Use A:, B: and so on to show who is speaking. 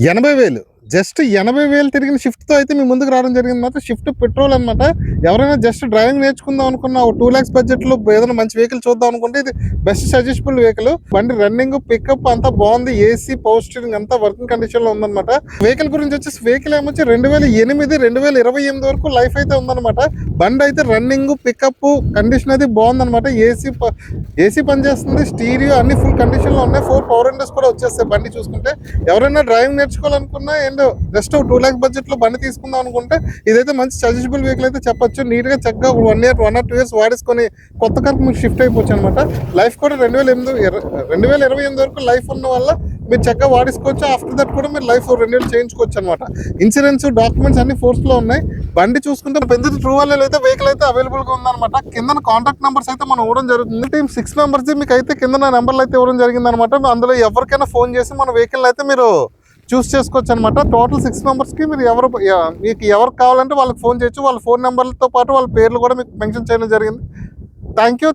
A: 80,000 just 80,000 తిరిగిన షిఫ్ట్‌తో అయితే మీ ముందుకు రావడం జరిగింది మాత్రం షిఫ్ట్ పెట్రోల్ అనమాట. ఎవరైనా జస్ట్ డ్రైవింగ్ నేర్చుకుందాం అనుకున్న ఒక 2,00,000 బడ్జెట్‌లో ఏదైనా మంచి వెహికల్ చూద్దాం అనుకుంటే ఇది బెస్ట్ సజెస్టబుల్ వెహికల్. బండి రన్నింగ్, పికప్ అంతా బాగుంది. ఏసీ, పవర్ స్టీరింగ్ అంతా వర్కింగ్ కండిషన్‌లో ఉందన్నమాట. వెహికల్ గురించి వచ్చేసి వెహికల్ ఏమొచ్చి 2008, 2028 వరకు లైఫ్ అయితే ఉందన్నమాట. బండి అయితే రన్నింగ్, పికప్ కండిషన్ అయితే బాగుందన్నమాట. ఏసీ పనిచేస్తుంది, స్టీరియో అన్ని ఫుల్ కండిషన్‌లో ఉన్నాయి. 4 పవర్ విండోస్ కూడా వచ్చేస్తాయి బండి చూసుకుంటే. ఎవరైనా డ్రైవింగ్ నేర్చుకోవాలనుకున్నా అండ్ జస్ట్ 2,00,000 బడ్జెట్ లో బండి తీసుకుందాం అనుకుంటే ఇదైతే మంచి సజెస్టబుల్ వెహికల్ అయితే చెప్పొచ్చు. నీట్ గా చక్కగా 1 ఇయర్ 1 or 2 years వాడేసుకొని కొత్త కార్కి మీకు షిఫ్ట్ అయిపోవచ్చు అనమాట. లైఫ్ కూడా 2028 వరకు లైఫ్ ఉన్న వల్ల మీరు చక్కగా వాడేసుకోవచ్చు. ఆఫ్టర్ దట్ కూడా మీరు లైఫ్ రెన్యూల్ చేయించుకోవచ్చు అనమాట. ఇన్సూరెన్స్, డాక్యుమెంట్స్ అన్ని ఫోర్స్ లో ఉన్నాయి. బండి చూసుకుంటే పెద్ద ట్రూ వాల్యూలో అయితే వెహికల్ అయితే అవైలబుల్ గా ఉందన్నమాట. కింద కాంటాక్ట్ నెంబర్స్ అయితే మనం ఇవ్వడం జరుగుతుంది. టీమ్ 6 మెంబర్స్ మీకు అయితే కింద నెంబర్లు అయితే ఇవ్వడం జరిగింది అనమాట. అందులో ఎవరికైనా ఫోన్ చేసి మన వెహికల్ అయితే మీరు చూస్ చేసుకోవచ్చు అనమాట. టోటల్ 6 మెంబర్స్కి మీరు మీకు ఎవరు కావాలంటే వాళ్ళకి ఫోన్ చేయొచ్చు. వాళ్ళ ఫోన్ నెంబర్లతో పాటు వాళ్ళ పేర్లు కూడా మీకు మెన్షన్ చేయడం జరిగింది. Thank you.